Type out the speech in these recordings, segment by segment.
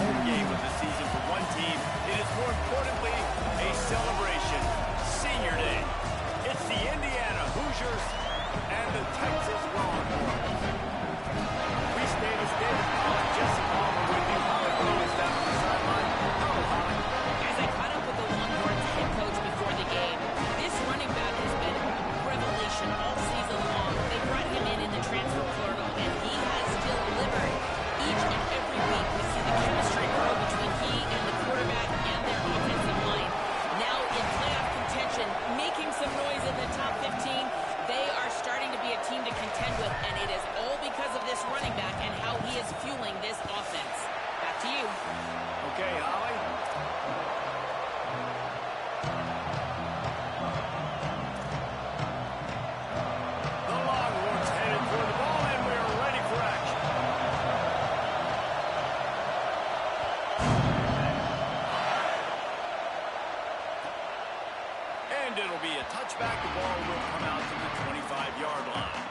home game of the season for one team. It is more importantly a celebration. Senior Day. It's the Indiana Hoosiers and the Texas Longhorns. We stayed as David Collins, Jesse Palmer with you. Holly Williams down on the sideline. Hello, Holly. As I caught up with the Longhorns head coach before the game, this running back has been a revelation all season long. They brought him in the transfer portal, and he has delivered each and every week. We see the chemistry grow between he and the quarterback and their offensive line. Now in playoff contention, making some noise in the top 15, they are starting to be a team to contend with, and it is all because of this running back and how he is fueling this offense. Back to you. Okay, Holly. The Longhorns headed for the ball, and we're ready for action. And it'll be a touchback. The ball will come out to the 25-yard line.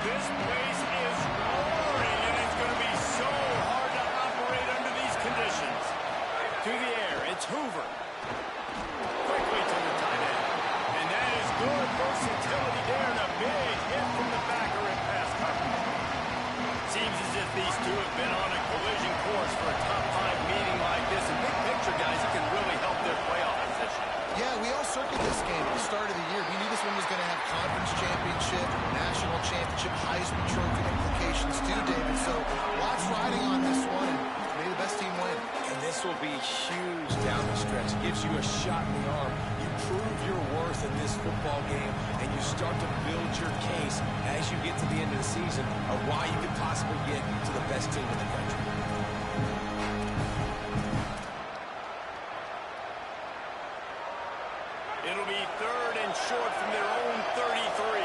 This place is roaring, and it's going to be so hard to operate under these conditions. To the air, it's Hoover. Quickly to the tight end. And that is good versatility there, and a big hit from the backer in pass coverage. Seems as if these two have been on a collision course for a top-5 meeting like this. And big picture, guys, it can really help their playoff position. Yeah, we all circled this game at the start of the year. We knew this one was going to have conference championship, national championship, Heisman Trophy implications too, David. So lots riding on this one, and may the best team win. And this will be huge down the stretch. It gives you a shot in the arm. You prove your worth in this football game, and you start to build your case as you get to the end of the season of why you could possibly get to the best team in the country. It'll be 3rd and short from their own 33.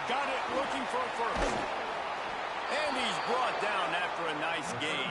Got it, looking for a first. And he's brought down after a nice gain.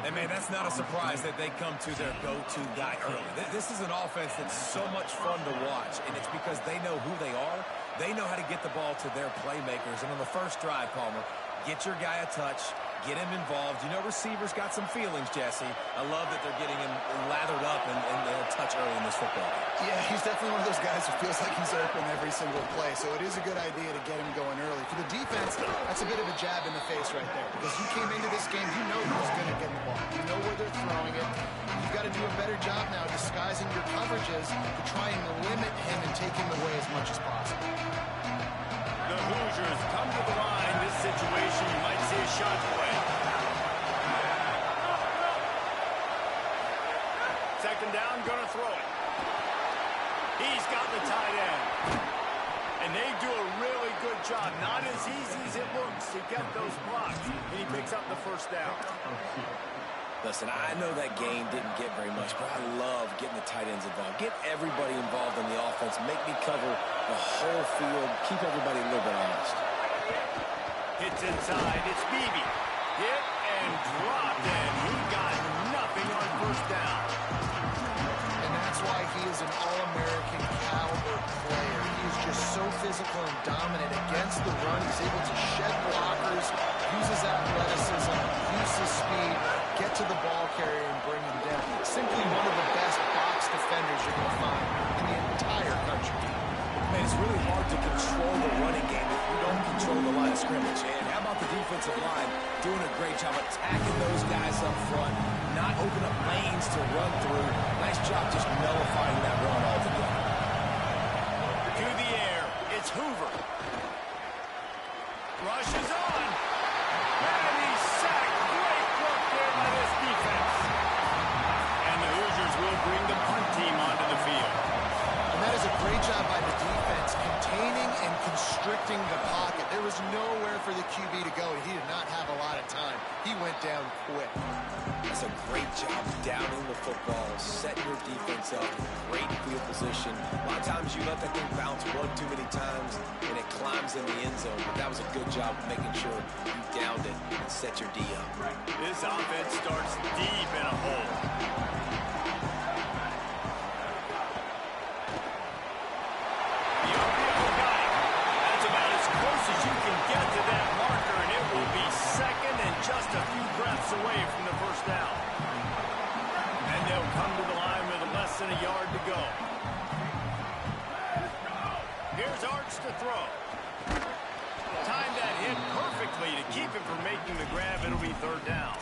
And, man, that's not a surprise that they come to their go-to guy early. This is an offense that's so much fun to watch, and it's because they know who they are. They know how to get the ball to their playmakers. And on the first drive, Palmer, get your guy a touch, get him involved. You know receivers got some feelings, Jesse. I love that they're getting him lathered up and a touch early in this football game. Yeah, he's definitely one of those guys who feels like he's open every single play, so it is a good idea to get him going early. For the defense, that's a bit of a jab in the face right there, because you came into this game, you know who's going to get the ball. You know where they're throwing it. You've got to do a better job now disguising your coverages to try and limit him and take him away as much as possible. The Hoosiers come to the line. This situation, you might see a shot play. Second down, gonna throw it. He's got the tight end. And they do a really good job. Not as easy as it looks to get those blocks. And he picks up the first down. Listen, I know that game didn't get very much, but I love getting the tight ends involved. Get everybody involved in the offense. Make me cover the whole field. Keep everybody a little bit honest. Hits inside. It's Beebe. Hit and dropped, and he got nothing on first down. And that's why he is an All-American caliber player. He is just so physical and dominant against the run. He's able to shed blockers, use his athleticism, use his speed, get to the ball carrier and bring him down. Simply one of the best box defenders you're going to find in the entire country. Man, it's really hard to control the running game if you don't control the line of scrimmage. And how about the defensive line doing a great job attacking those guys up front, not open up lanes to run through. Nice job just nullifying that run altogether. To the air, it's Hoover. Rushes on. And he's sacked. Great work there by this defense. And the Hoosiers will bring the punt team onto the field. And that is a great job by the defense, containing and constricting the pocket. There was nowhere for the QB to go, and he did not have a lot of time. He went down quick. That's a great job downing the football, setting your defense up, great field position. A lot of times you let that thing bounce one too many times, and it climbs in the end zone. But that was a good job of making sure you downed it and set your D up. This offense starts deep in a hole. The RPO got it. That's about as close as you can get to that marker, and it will be second and just a few breaths away from the first down. And they'll come to the line with less than a yard to go. Here's Arch to throw. Timed that hit perfectly to keep him from making the grab. It'll be third down.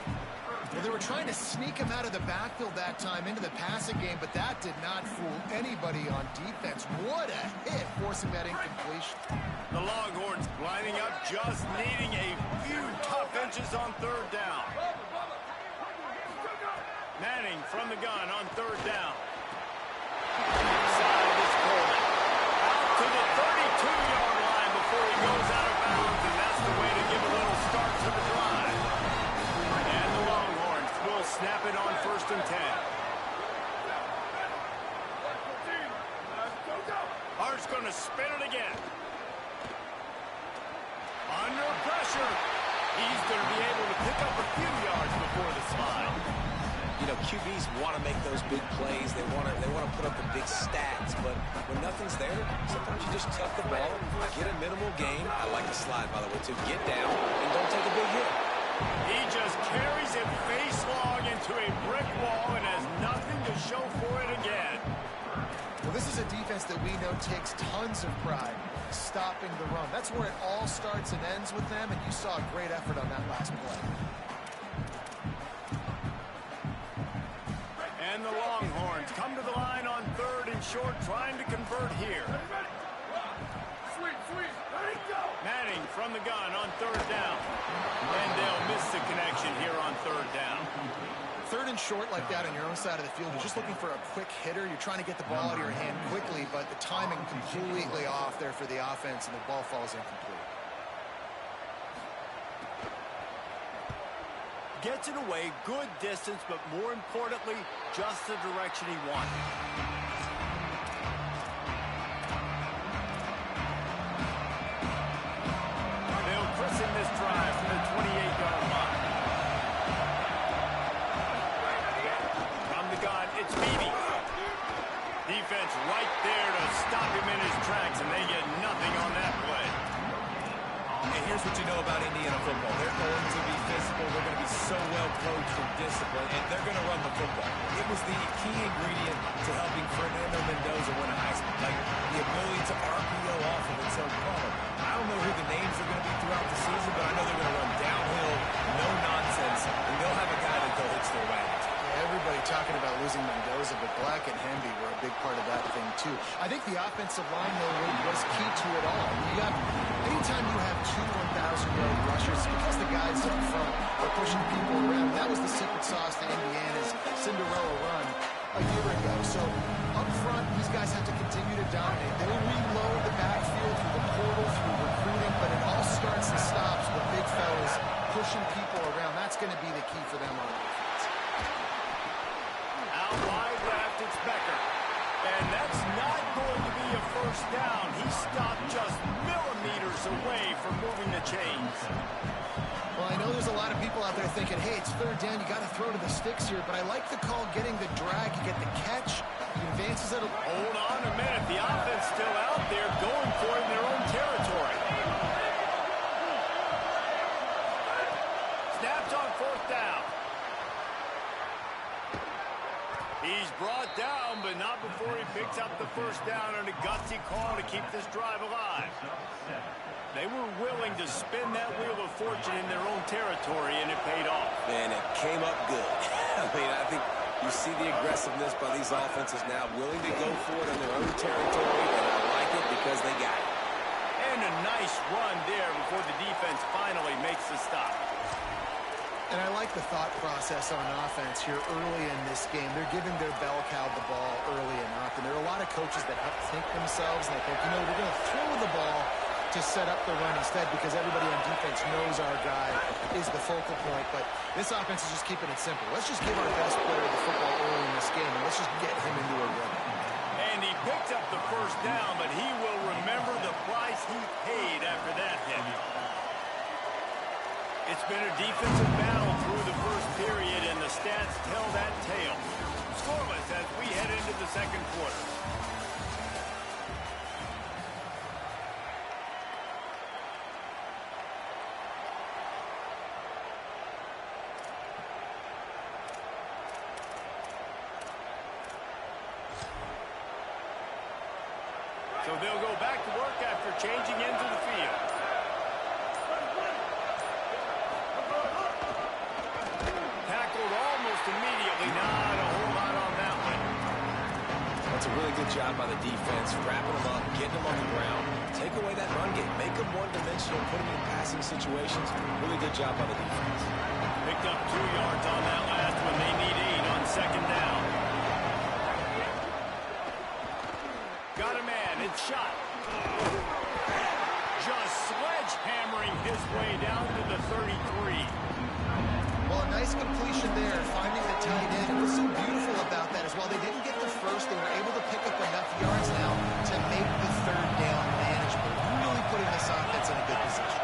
Well, they were trying to sneak him out of the backfield that time into the passing game, but that did not fool anybody on defense. What a hit, forcing that incompletion. The Longhorns lining up, just needing a few tough inches on third down. Manning from the gun on third down. Side is Coleman. Out to the 32-yard line before he goes out of bounds, and that's the way to give a little start to the drive. And the Longhorns will snap it on 1st and 10. Art's going to spin it again. Under pressure. He's going to be able to pick up a few yards before the slide. You know, QBs want to make those big plays. They want to put up the big stats. But when nothing's there, sometimes you just tuck the ball, get a minimal gain. I like the slide, by the way, too. Get down and don't take a big hit. He just carries it face long into a brick wall and has nothing to show for it again. Well, this is a defense that we know takes tons of pride stopping the run. That's where it all starts and ends with them, and you saw a great effort on that last play. And the Longhorns come to the line on 3rd and short, trying to convert here. Manning from the gun on 3rd down. And they'll miss the connection here on 3rd down. 3rd and short like that on your own side of the field, you're just looking for a quick hitter. You're trying to get the ball out of your hand quickly, but the timing completely off there for the offense, and the ball falls incomplete. Gets it away, good distance, but more importantly, just the direction he wanted. They'll christen this drive from the 28-yard line. From the gun, it's Beebe. Defense right there to stop him in his tracks, and they get nothing on that play. And here's what you know about Indiana football. They're going to be physical. They're going to be so well coached and disciplined, and they're going to run the football. It was the key ingredient to helping Fernando Mendoza win a Heisman, like the ability to RPO off of its own color. I don't know who the names are going to be throughout the season, but I know they're going to run downhill, no nonsense, and they'll have a guy that they'll hitch their wagons. Everybody talking about losing Mendoza, but Black and Hemby were a big part of that thing, too. I think the offensive line, though, was key to it all. Anytime you have two 1,000-yard rushers, because the guys up front are pushing people around, that was the secret sauce to Indiana's Cinderella run a year ago. So up front, these guys have to continue to dominate. They will reload the backfield through the portal, through recruiting, but it all starts and stops with big fellas pushing people around. That's going to be the key for them on offense. Out wide left, it's Becker. And that's not going to be a first down. He stopped just millimeters away from moving the chains. Well, I know there's a lot of people out there thinking, hey, it's 3rd down, you got to throw to the sticks here, but I like the call getting the drag, you get the catch, he advances it. Hold on a minute. The offense still out there going for it in their own territory. Snapped on 4th down. He's brought down, but not before he picks up the first down on a gutsy call to keep this drive alive. They were willing to spin that wheel of fortune in their own territory, and it paid off. And it came up good. I mean, I think you see the aggressiveness by these offenses now, willing to go for it in their own territory, and I like it because they got it. And a nice run there before the defense finally makes the stop. And I like the thought process on offense here early in this game. They're giving their bell cow the ball early enough. And there are a lot of coaches that think themselves, and they think, you know, we're going to throw the ball to set up the run instead because everybody on defense knows our guy is the focal point. But this offense is just keeping it simple. Let's just give our best player the football early in this game, and let's just get him into a run. And he picked up the first down, but he will remember the price he paid after that hit. It's been a defensive battle through the first period, and the stats tell that tale. Scoreless as we head into the second quarter. So they'll go back to work after changing into the field. Tackled almost immediately. Not a whole lot on that one. That's a really good job by the defense, wrapping them up, getting them on the ground. Take away that run game. Make them one-dimensional, put them in passing situations. Really good job by the defense. Picked up 2 yards on that last one. They need 8 on second down. Got a man. It's shot. Just sledgehammering his way down to the 33. Well, a nice completion there, finding the tight end. And what's so beautiful about that is while they didn't get the first, they were able to pick up enough yards now to make the third down manageable. Really putting this offense in a good position.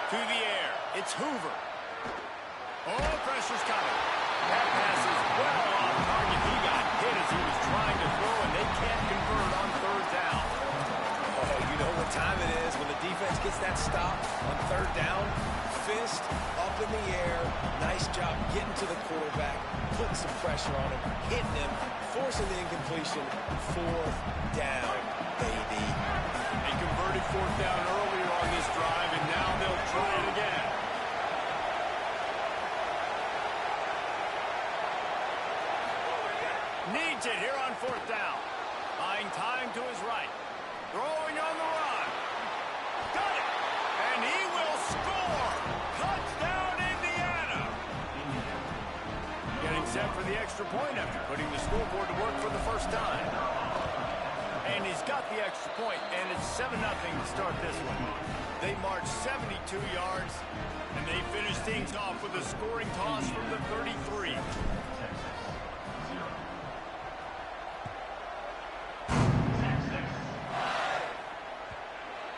To the air. It's Hoover. Oh, pressure's coming. That pass is well off target. He got hit as he was trying to throw, and they can't convert on third down. Oh, you know what time it is when the defense gets that stop on third down. Fist up in the air. Nice job getting to the quarterback, putting some pressure on him, hitting him, forcing the incompletion. Fourth down, baby. They converted fourth down earlier on this drive, and now they'll try it again. Needs it here on fourth down. Buying time to his right. Throwing on the run. Got it. And he will score. Touchdown, Indiana. Getting set for the extra point after putting the scoreboard to work for the first time. And he's got the extra point, and it's 7-0 to start this one. They marched 72 yards, and they finish things off with a scoring toss from the 33.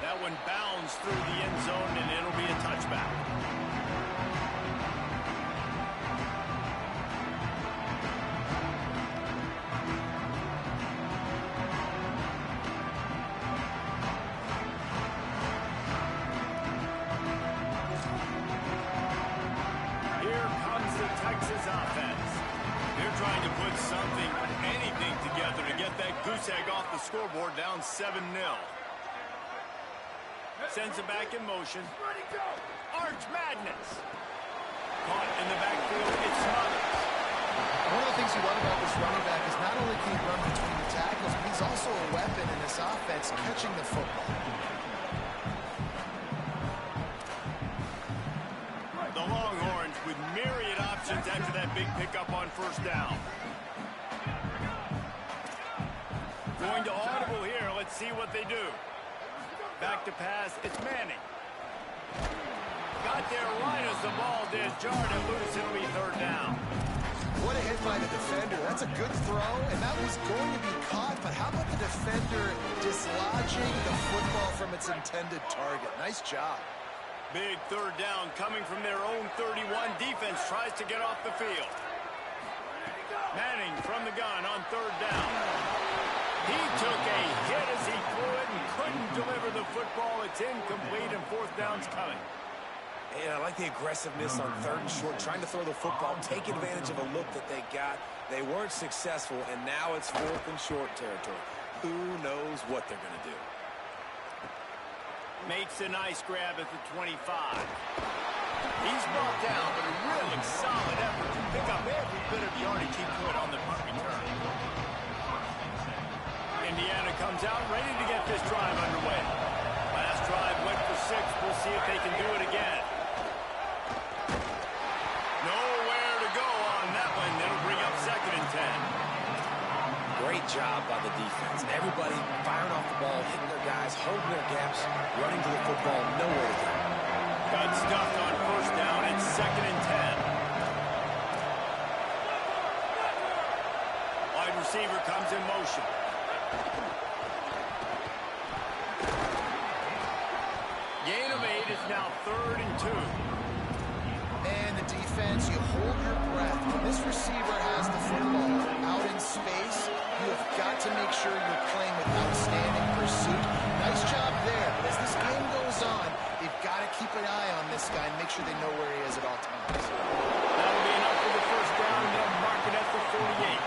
That one bounds through the end zone, and it'll be a touchback. Here comes the Texas offense. They're trying to put something, anything together to get that goose egg off the scoreboard down 7-0. Sends it back in motion. Arch Madness. Caught in the backfield. It's Smothers. One of the things you love about this running back is not only can he run between the tackles, but he's also a weapon in this offense catching the football. The Longhorns with myriad options after that big pickup on first down. Going to audible here. Let's see what they do. Back to pass. It's Manning. Got there right as the ball did. Jarred it loose. It'll be third down. What a hit by the defender. That's a good throw, and that was going to be caught. But how about the defender dislodging the football from its intended target? Nice job. Big third down coming from their own 31. Defense tries to get off the field. Manning from the gun on third down. He took a hit as he threw it and couldn't deliver the football. It's incomplete, and fourth down's coming. And I like the aggressiveness on third and short, trying to throw the football, take advantage of a look that they got. They weren't successful, and now it's fourth and short territory. Who knows what they're going to do? Makes a nice grab at the 25. He's brought down, but a really solid effort to pick up every bit of yardage he could on the punt return. Indiana comes out ready to get this drive underway. Last drive went for 6. We'll see if they can do it again. Nowhere to go on that one. It'll bring up second and 10. Great job by the defense. Everybody firing off the ball, gaps, running to the football, nowhere to go. Got stuffed on first down. It's 2nd and 10. Wide receiver comes in motion. Gain of 8 is now 3rd and 2. And the defense, you hold your breath. When this receiver has the football out in space, you have got to make sure you're playing with outstanding pursuit. Nice job there, but as this game goes on, they've got to keep an eye on this guy and make sure they know where he is at all times. That'll be enough for the first down, and they'll mark it at the 48.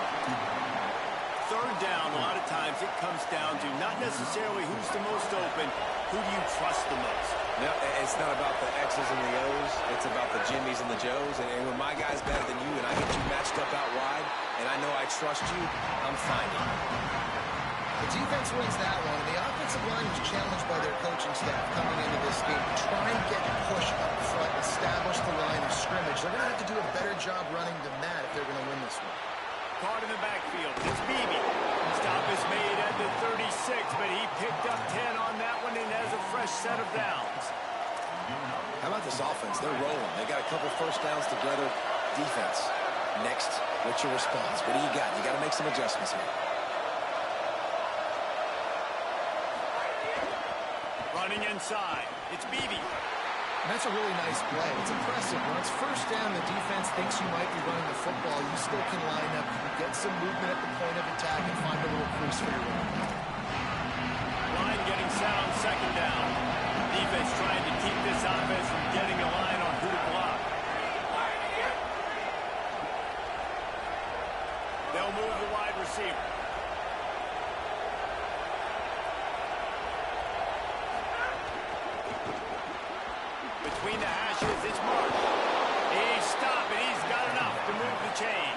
3rd down, a lot of times it comes down to not necessarily who's the most open, who do you trust the most? No, it's not about the X's and the O's. It's about the Jimmies and the Joes. And when my guy's better than you and I get you matched up out wide and I know I trust you, I'm finding you. The defense wins that one, and the offensive line was challenged by their coaching staff coming into this game to try and get push up front, establish the line of scrimmage. They're going to have to do a better job running than that if they're going to win this one. Caught in the backfield. It's Beebe. Stop is made at the 36, but he picked up 10 on that one and has a fresh set of downs. How about this offense? They're rolling. They got a couple first downs together. Defense. Next, what's your response? What do you got? You got to make some adjustments here. Running inside. It's Beebe. And that's a really nice play. It's impressive. When it's first down, the defense thinks you might be running the football. You still can line up, get some movement at the point of attack, and find a little crease for your run. Line getting set on 2nd down. Defense trying to keep this offense from getting a line on who to block. They'll move the wide receiver. Between the hashes, it's Mark. He's stopping. He's got enough to move the chain.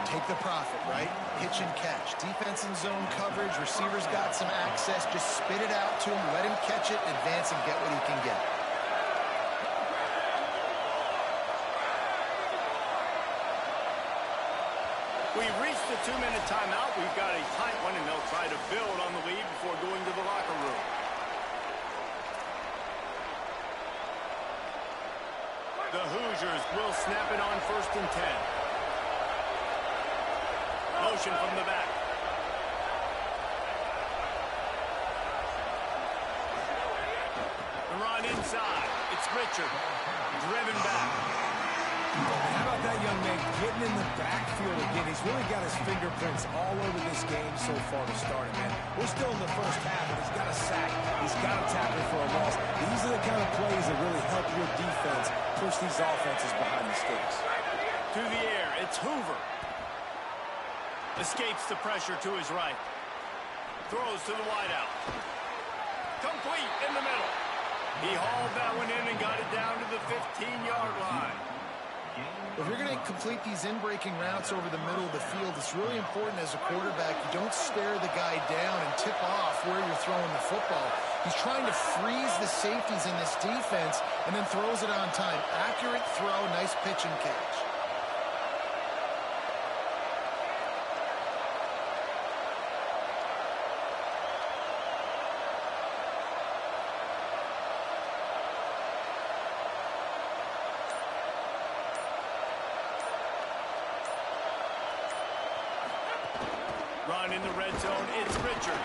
Take the profit, right? Hitch and catch. Defense in zone coverage. Receivers got some access. Just spit it out to him. Let him catch it, advance, and get what he can get. We've reached the 2-minute timeout. We've got a tight one, and they'll try to build on the lead before going to the locker room. The Hoosiers will snap it on 1st and 10. Motion from the back. The run inside. It's Richard. Driven back. How about that young man getting in the backfield again? He's really got his fingerprints all over this game so far to start it, man. We're still in the first half, and he's got a sack. He's got a tackle for a loss. These are the kind of plays that really help your defense push these offenses behind the sticks. To the air, it's Hoover. Escapes the pressure to his right. Throws to the wideout. Complete in the middle. He hauled that one in and got it down to the 15-yard line. If you're going to complete these in-breaking routes over the middle of the field, it's really important as a quarterback you don't stare the guy down and tip off where you're throwing the football. He's trying to freeze the safeties in this defense and then throws it on time. Accurate throw, nice pitch and catch. Run in the red zone, it's Richard.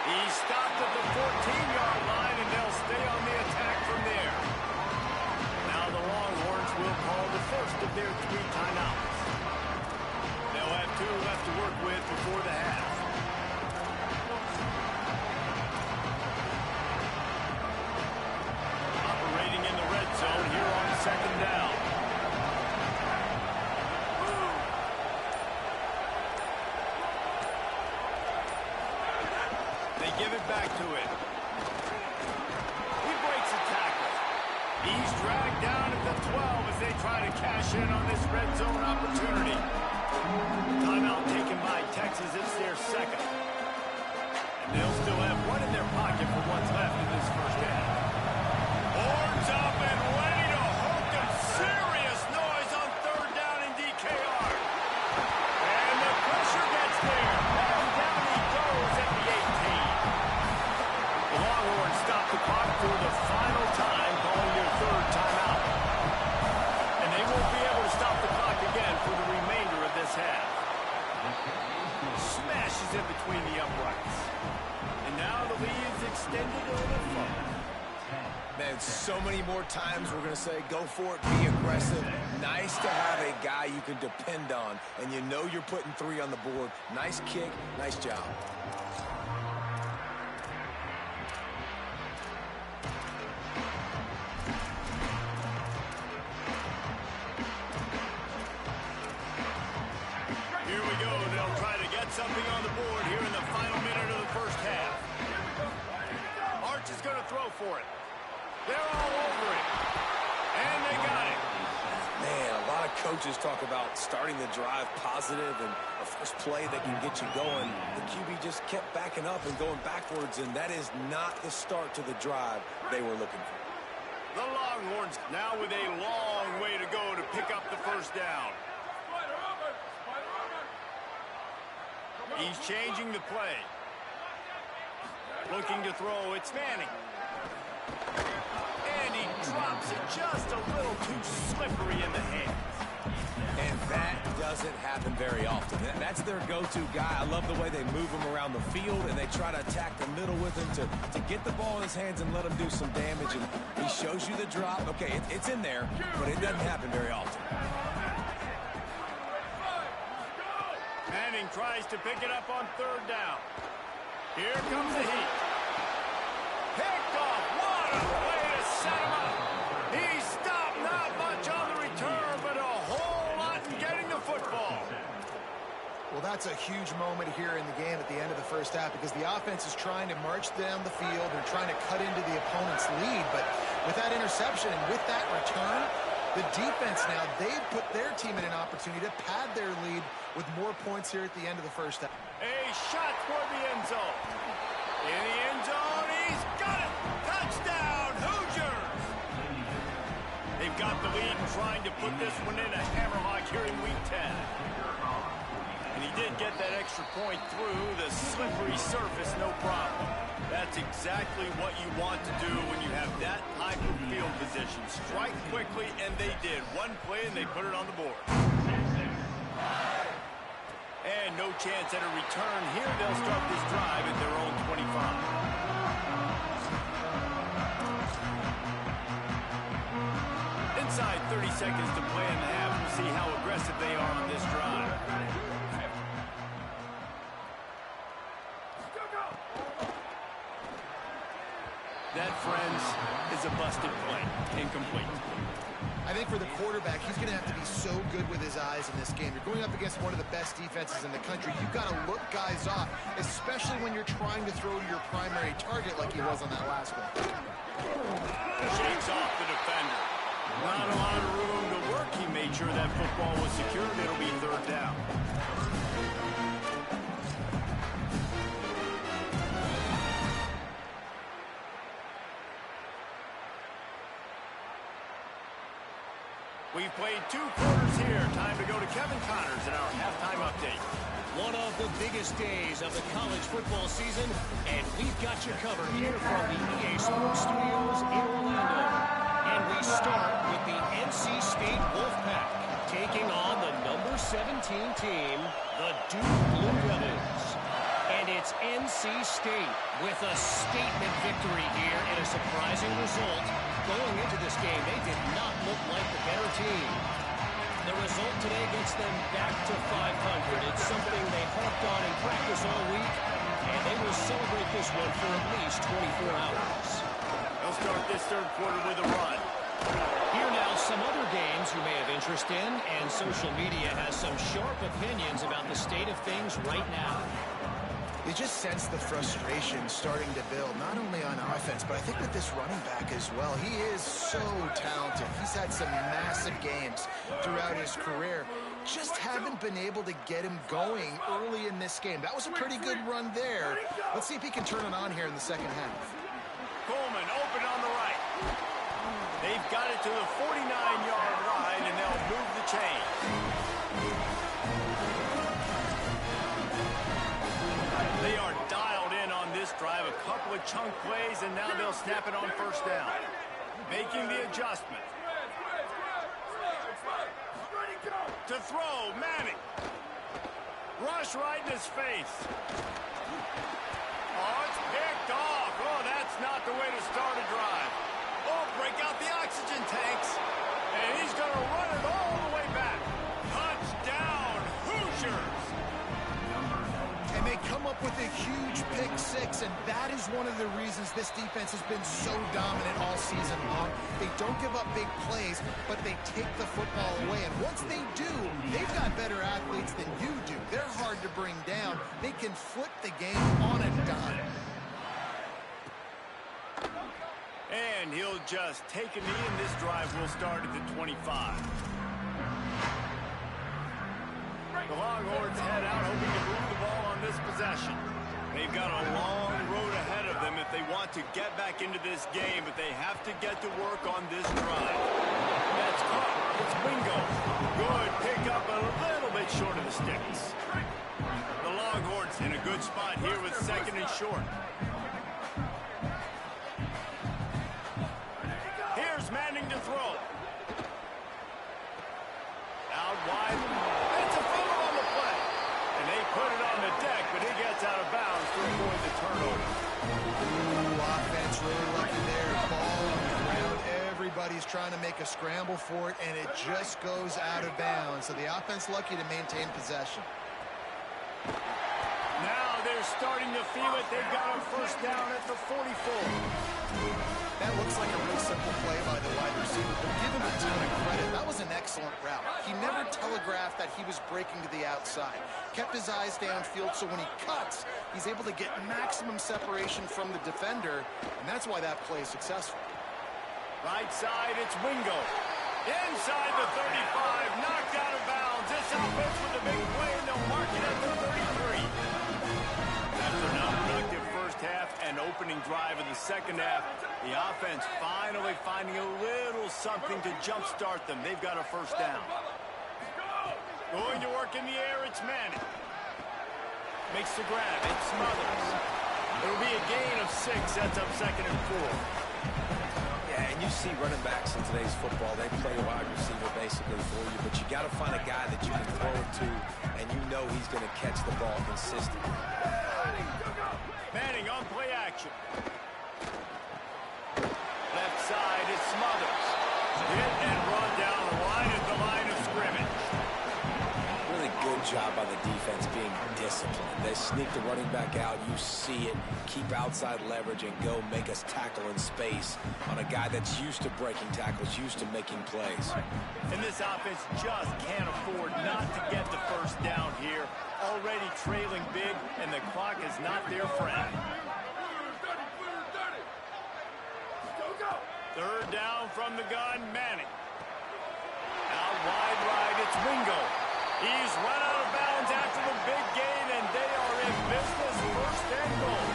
He's stopped at the 14-yard line, and they'll stay on the attack from there. Now the Longhorns will call the first of their 3 timeouts. They'll have 2 left to work with before the half. Operating in the red zone here on 2nd down. Give it back to it. He breaks a tackle. He's dragged down at the 12 as they try to cash in on this red zone opportunity. Timeout taken by Texas. It's their 2nd. And they'll still have one in their pocket for what's left in this first half. Horns up and ready to hook a serious noise on 3rd down in DKR. And the pressure gets there. And down he goes at the 18. The more times, we're going to say go for it, be aggressive. Nice to have a guy you can depend on, and you know you're putting 3 on the board. Nice kick, nice job. Here we go. They'll try to get something on the board here in the final minute of the first half. Arch is going to throw for it. They're all over it. And they got it. Man, a lot of coaches talk about starting the drive positive and a first play that can get you going. The QB just kept backing up and going backwards, and that is not the start to the drive they were looking for. The Longhorns now with a long way to go to pick up the first down. He's changing the play. Looking to throw, it's Manning. And he drops it just a little too slippery in the hands. And that doesn't happen very often. That's their go-to guy. I love the way they move him around the field, and they try to attack the middle with him to get the ball in his hands and let him do some damage. And he shows you the drop. Okay, it's in there, but it doesn't happen very often. Manning tries to pick it up on third down. Here comes the heat. Picked off. What a way to set him up. He stopped not much on the return, but a whole lot in getting the football. Well, that's a huge moment here in the game at the end of the first half because the offense is trying to march down the field. They're trying to cut into the opponent's lead, but with that interception and with that return, the defense now, they've put their team in an opportunity to pad their lead with more points here at the end of the first half. A shot toward the end zone. In the end zone, he's got it. Touchdown, Hoosiers. They've got the lead and trying to put this one in a hammerlock here in Week 10. And he did get that extra point through the slippery surface, no problem. That's exactly what you want to do when you have that type of field position. Strike quickly, and they did. One play, and they put it on the board. And no chance at a return here. They'll start this drive at their own 25. Inside 30 seconds to play in the half. We'll see how aggressive they are on this drive. That, friends, is a busted play. Incomplete. I think for the quarterback, he's going to have to be so good with his eyes in this game. You're going up against one of the best defenses in the country. You've got to look guys off, especially when you're trying to throw to your primary target like he was on that last one. Shakes off the defender. Not a lot of room to work. He made sure that football was secured. It'll be third down. We've played 2 quarters here. Time to go to Kevin Connors in our halftime update. One of the biggest days of the college football season, and we've got you covered here from the EA Sports Studios in Orlando. And we start with the NC State Wolfpack, taking on the number 17 team, the Duke Blue Devils. And it's NC State with a statement victory here and a surprising result. Going into this game, they did not look like the better team. The result today gets them back to 500. It's something they harped on in practice all week, and they will celebrate this one for at least 24 hours. They'll start this third quarter with a run. Here now, some other games you may have interest in, and social media has some sharp opinions about the state of things right now. You just sense the frustration starting to build, not only on offense, but I think with this running back as well. He is so talented. He's had some massive games throughout his career. Just haven't been able to get him going early in this game. That was a pretty good run there. Let's see if he can turn it on here in the second half. Coleman open on the right. They've got it to the 49-yard line, and they'll move the chains. They are dialed in on this drive. A couple of chunk plays, and now they'll snap it on first down. Making the adjustment. To throw, Manning. Rush right in his face. Oh, it's picked off. Oh, that's not the way to start a drive. Open break out the oxygen tanks. And he's going to run it all the way back. Touchdown, Hoosiers. And they come up with a huge pick six, and that is one of the reasons this defense has been so dominant all season long. They don't give up big plays, but they take the football away. And once they do, they've got better athletes than you do. They're hard to bring down. They can flip the game on a dime. And he'll just take a knee, and this drive will start at the 25. The Longhorns head out, hoping to move the ball on this possession. They've got a long road ahead of them if they want to get back into this game, but they have to get to work on this drive. That's caught. It's Wingo. Good pickup, a little bit short of the sticks. The Longhorns in a good spot here with second and short. Here's Manning to throw. Out wide. It's a fumble on the play. And they put it on the deck, but he gets out of bounds to avoid the turnover. Ooh, offense really lucky there. Ball on the ground. Everybody's trying to make a scramble for it, and it just goes out of bounds. So the offense lucky to maintain possession. Now they're starting to feel it. They've got a first down at the 44. That looks like a real simple play by the wide receiver, but give him a ton of credit. That was an excellent route. He never telegraphed that he was breaking to the outside. Kept his eyes downfield, so when he cuts, he's able to get maximum separation from the defender, and that's why that play is successful. Right side, it's Wingo. Inside the 35, knocked out of bounds. This offense with a big play, and they'll mark it at the 33. After an unproductive first half and opening drive of the second half, the offense finally finding a little something to jumpstart them. They've got a first down. Going to work in the air, it's Manning. Makes the grab, it smothers. It'll be a gain of 6, that's up second and 4. Yeah, and you see running backs in today's football, they play a wide receiver basically for you, but you got to find a guy that you can throw it to, and you know he's going to catch the ball consistently. Manning on play action. Left side is Smothers. Hit and run down the line at the line of scrimmage. Really good job by the defense being disciplined. They sneak the running back out. You see it. Keep outside leverage and go make us tackle in space on a guy that's used to breaking tackles, used to making plays. And this offense just can't afford not to get the first down here. Already trailing big, and the clock is not their friend. Third down from the gun, Manning. Out wide right, it's Wingo. He's run out of bounds after the big gain, and they are in business, first and goal.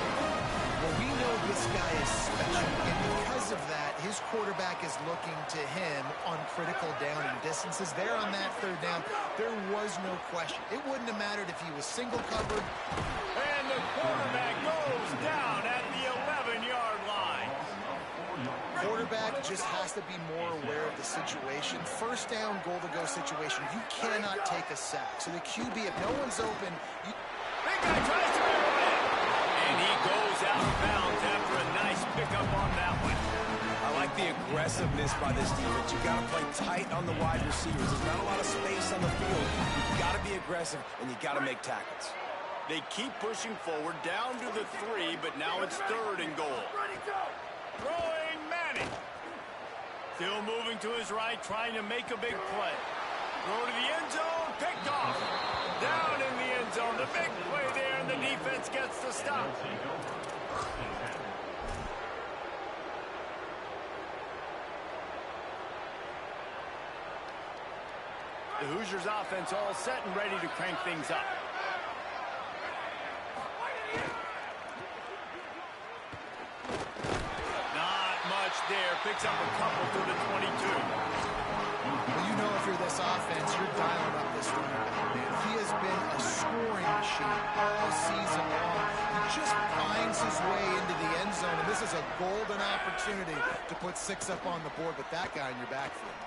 Well, we know this guy is special, and because of that, his quarterback is looking to him on critical down and distances. There on that third down, there was no question. It wouldn't have mattered if he was single covered. And the quarterback goes down at the 11-yard line. Quarterback just has to be more aware of the situation. First down, goal-to-go situation. You cannot take a sack. So the QB, if no one's open, Big guy tries to run it. And he goes out of bounds after a nice pickup on that one. I like the aggressiveness by this defense. You got to play tight on the wide receivers. There's not a lot of space on the field. You got to be aggressive, and you got to make tackles. They keep pushing forward down to the 3, but now it's third and goal. Throwing Manning. Still moving to his right, trying to make a big play. Throw to the end zone, picked off. Down in the end zone, the big play there, and the defense gets the stop. The Hoosiers offense all set and ready to crank things up. Not much there. Picks up a couple to the 22. well, you know if you're this offense, you're dialing up this running back, man. He has been a scoring machine all season long. He just finds his way into the end zone, and this is a golden opportunity to put 6 up on the board with that guy in your backfield.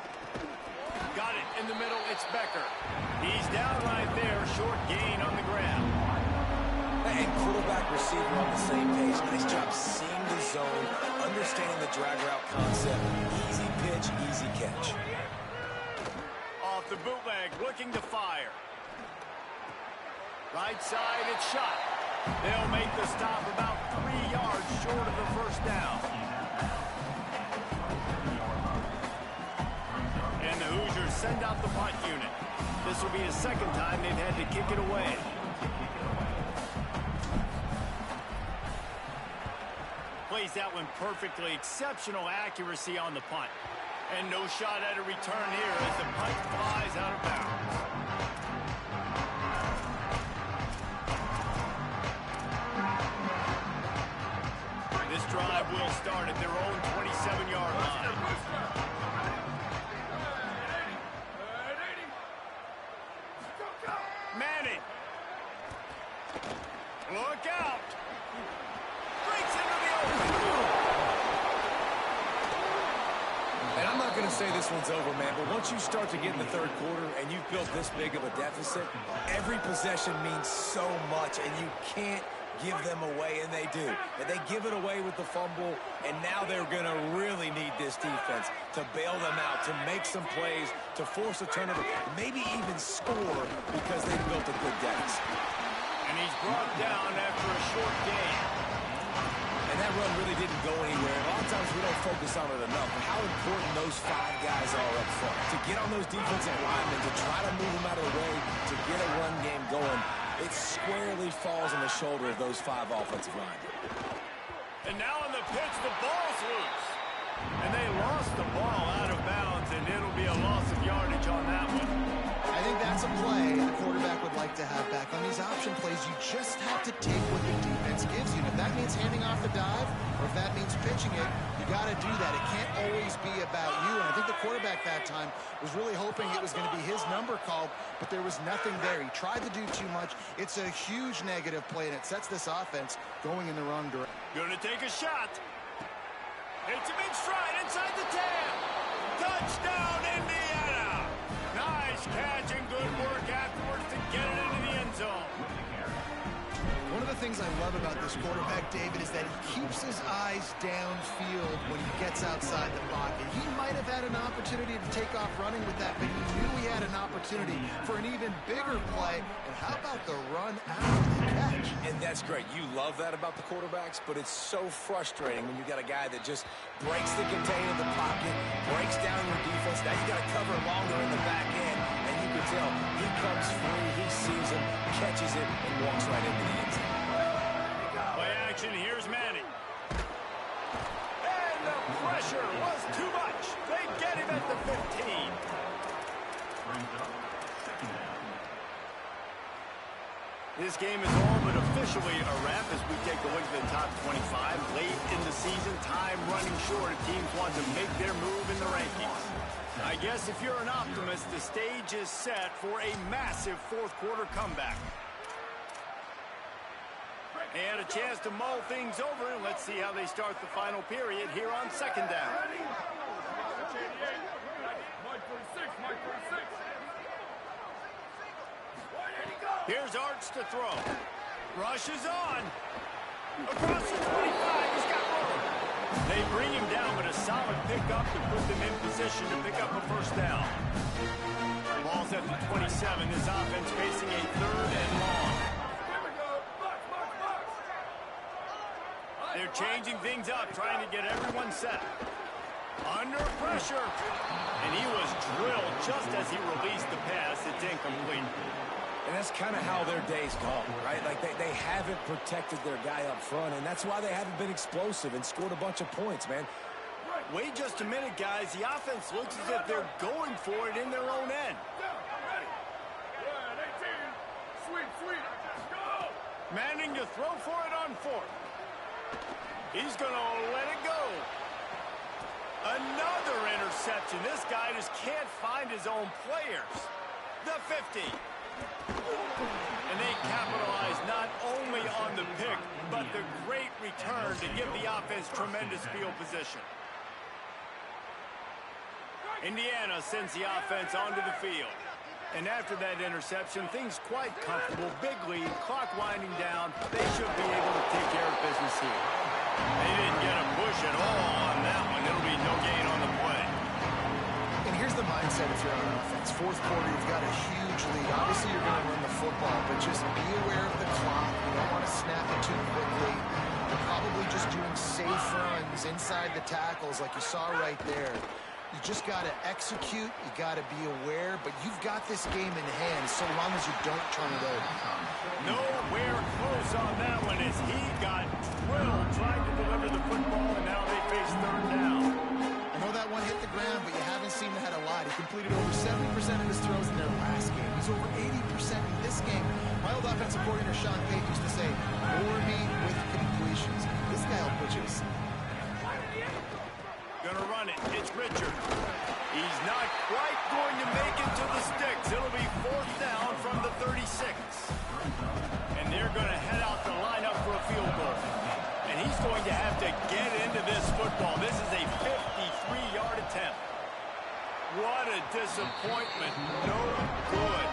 Got it in the middle. It's Becker. He's down right there. Short gain on the ground. And quarterback receiver on the same page. Nice job seeing the zone, understanding the drag route concept. Easy pitch, easy catch. Off the bootleg, looking to fire. Right side, it's shot. They'll make the stop about 3 yards short of the first down. And the Hoosiers send out the punt unit. This will be the second time they've had to kick it away. Plays that one perfectly. Exceptional accuracy on the punt. And no shot at a return here as the punt flies out of bounds. This drive will start at their own 27-yard line. Manning. Look out. Breaks into the open. And I'm not going to say this one's over, man, but once you start to get in the third quarter and you've built this big of a deficit, every possession means so much, and you can't give them away, and they do. And they give it away with the fumble, and now they're going to really need this defense to bail them out, to make some plays, to force a turnover, maybe even score because they built a good deficit. And he's brought down after a short gain. And that run really didn't go anywhere. A lot of times we don't focus on it enough, but how important those 5 guys are up front. To get on those defensive linemen, to try to move them out of the way, to get a run game going, it squarely falls on the shoulder of those 5 offensive linemen. And now on the pitch, the ball's loose. And they lost the ball out of bounds, and it'll be a loss of yardage on that one. I think that's a play the quarterback would like to have back. On these option plays, you just have to take what the defense gives you. And if that means handing off the dive, or if that means pitching it, you got to do that. It can't always be about you. And I think the quarterback that time was really hoping it was going to be his number called, but there was nothing there. He tried to do too much. It's a huge negative play, and it sets this offense going in the wrong direction. Going to take a shot. Hits him in stride inside the 10. Touchdown, Indiana. Nice catch and good work afterwards to get it into the end zone. One of the things I love about this quarterback, David, is that he keeps his eyes downfield when he gets outside the pocket. He might have had an opportunity to take off running with that, but he knew he had an opportunity for an even bigger play. And how about the run after the catch? And that's great. You love that about the quarterbacks, but it's so frustrating when you got a guy that just breaks the contain of the pocket, breaks down your defense. Now you got to cover longer in the back end, and you can tell he comes free, he sees him, catches it, and walks right into the end zone. Play action, here's Manning. And the pressure was too much. They get him at the 15. This game is all but officially a wrap as we take a look at the top 25. Late in the season, time running short. Teams want to make their move in the rankings. I guess if you're an optimist, the stage is set for a massive fourth quarter comeback. They had a chance to mull things over, and let's see how they start the final period here on second down. Here's Arch to throw. Rush is on. Across the 25, he's got room. They bring him down, but a solid pickup to put them in position to pick up a first down. Ball's at the 27. This offense facing a 3rd and long. They're changing things up, trying to get everyone set. Under pressure. And he was drilled just as he released the pass. It's incomplete. And that's kind of how their day's gone, right? Like they haven't protected their guy up front, and that's why they haven't been explosive and scored a bunch of points, man. Wait just a minute, guys. The offense looks as if they're going for it in their own end. Manning to throw for it on 4th. He's going to let it go. Another interception. This guy just can't find his own players. The 50. And they capitalize not only on the pick, but the great return to give the offense tremendous field position. Indiana sends the offense onto the field. And after that interception, things quite comfortable. Big lead, clock winding down. They should be able to take care of business here. They didn't get a push at all on that one. It'll be no gain on the play. And here's the mindset if you're on offense. Fourth quarter, you've got a huge lead. Obviously, you're going to run the football, but just be aware of the clock. You don't want to snap it too quickly. You're probably just doing safe runs inside the tackles like you saw right there. You just got to execute. You got to be aware, but you've got this game in hand so long as you don't turn it over. Nowhere close on that one as he got drilled trying to deliver the football, and now they face third down. I know that one hit the ground, but you haven't seen that a lot. He completed over 70% of his throws in their last game. He's over 80% in this game. My old offensive coordinator, Sean Payton, used to say, bore me with completions. This guy will put you to sleep. Gonna run it. It's Richard. He's not quite going to make it to the sticks. It'll be fourth down from the 36. And they're going to head out the line up for a field goal. And he's going to have to get into this football. This is a 53-yard attempt. What a disappointment. No good.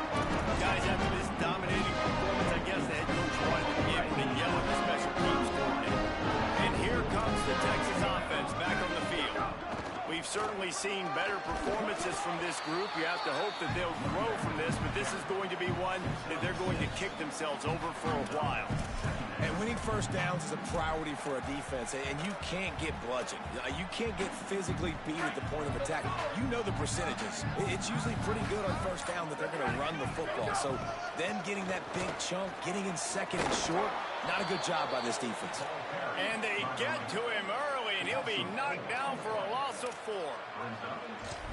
Guys, after this dominating performance, I guess the head coach wanted to be able to yell at the special teams coordinator. And here comes the Texas offense back on the field. We've certainly seen better performances from this group. You have to hope that they'll grow from this, but this is going to be one that they're going to kick themselves over for a while. And winning first downs is a priority for a defense, and you can't get bludgeoned. You can't get physically beat at the point of attack. You know the percentages. It's usually pretty good on first down that they're going to run the football. So then getting that big chunk, getting in second and short, not a good job by this defense. And they get to him early, and he'll be knocked down for a loss of 4.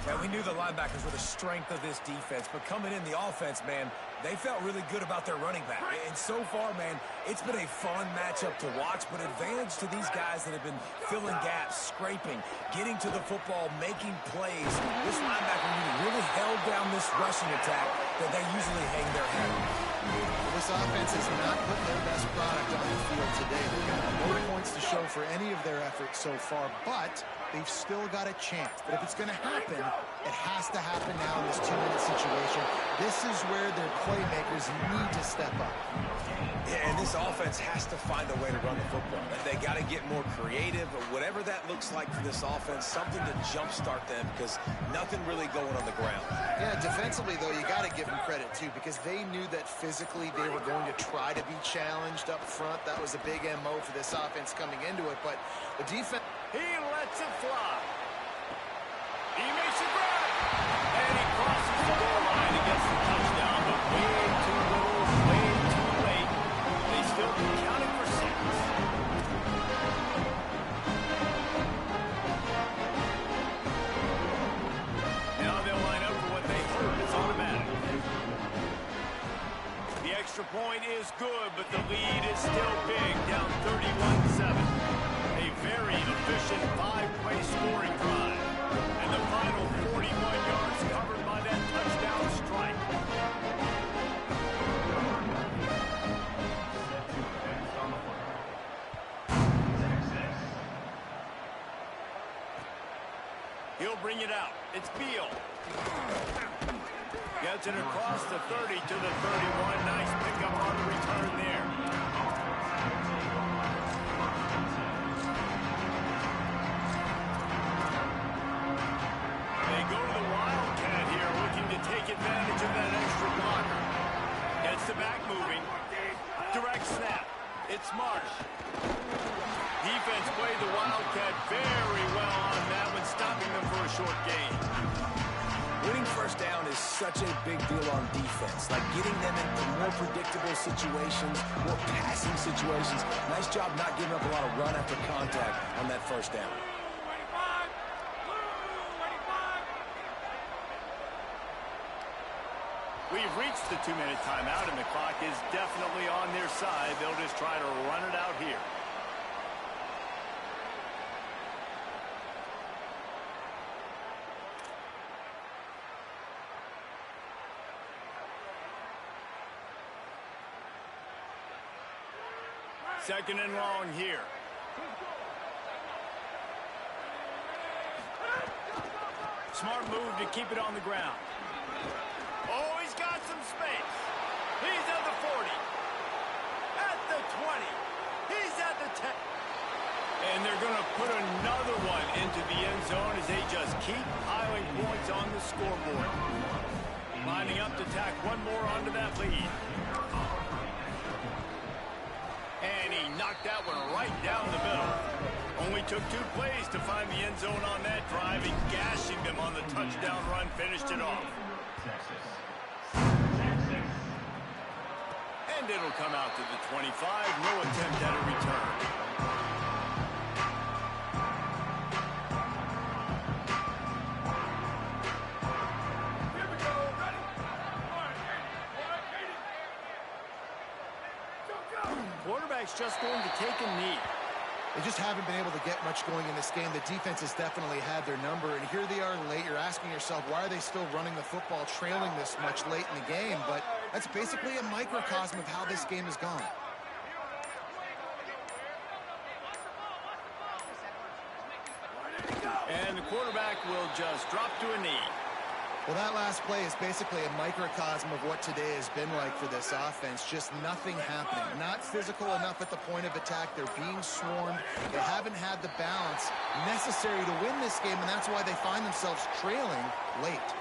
Yeah, we knew the linebackers were the strength of this defense, but coming in the offense, man, they felt really good about their running back. And so far, man, it's been a fun matchup to watch, but advantage to these guys that have been filling gaps, scraping, getting to the football, making plays. This linebacker unit really held down this rushing attack that they usually hang their head on. Well, this offense has not put their best product on the field today. They've got no points to show for any of their efforts so far, but they've still got a chance. But if it's going to happen, it has to happen now in this 2-minute situation. This is where their playmakers need to step up. Yeah, and this offense has to find a way to run the football. They got to get more creative, or whatever that looks like for this offense, something to jumpstart them because nothing really going on the ground. Yeah, defensively, though, you got to give them credit, too, because they knew that physically they were going to try to be challenged up front. That was a big MO for this offense coming into it, but the defense... He lets it fly. He makes a grab. And he crosses the goal line and gets the touchdown, but way too little, way too late. They still counting for 6. Now they'll line up for what they heard is automatic. The extra point is good, but the lead is still big, down 31-7. A very efficient 5-play scoring drive. And the final 41 yards covered by that touchdown strike. He'll bring it out. It's Beal. Gets it across the 30 to the 31. Nice pickup on the return there. They go to the Wildcat here, looking to take advantage of that extra blocker. Gets the back moving. Direct snap. It's Marsh. Defense played the Wildcat very well on that one, stopping them for a short gain. Winning first down is such a big deal on defense, like getting them into more predictable situations, more passing situations. Nice job not giving up a lot of run after contact on that first down. We've reached the 2-minute timeout, and the clock is definitely on their side. They'll just try to run it out here. Second and long here. Smart move to keep it on the ground. Oh, he's got some space. He's at the 40. At the 20. He's at the 10. And they're going to put another one into the end zone as they just keep piling points on the scoreboard. Lining up to tack one more onto that lead. And he knocked that one right down the middle. Only took 2 plays to find the end zone on that drive, and gashing them on the touchdown run finished it off. And it'll come out to the 25. No attempt at a return. Quarterback's just going to take a knee. They just haven't been able to get much going in this game. The defense has definitely had their number, and here they are late. You're asking yourself, why are they still running the football, trailing this much late in the game? But that's basically a microcosm of how this game has gone. And the quarterback will just drop to a knee. Well, that last play is basically a microcosm of what today has been like for this offense. Just nothing happening. Not physical enough at the point of attack. They're being swarmed. They haven't had the balance necessary to win this game, and that's why they find themselves trailing late.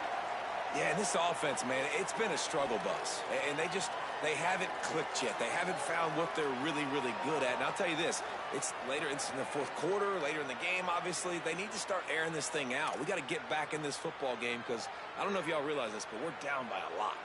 Yeah, this offense, man, it's been a struggle bus. And they haven't clicked yet. They haven't found what they're really, really good at. And I'll tell you this, it's in the fourth quarter, later in the game, obviously. They need to start airing this thing out. We got to get back in this football game because I don't know if y'all realize this, but we're down by a lot.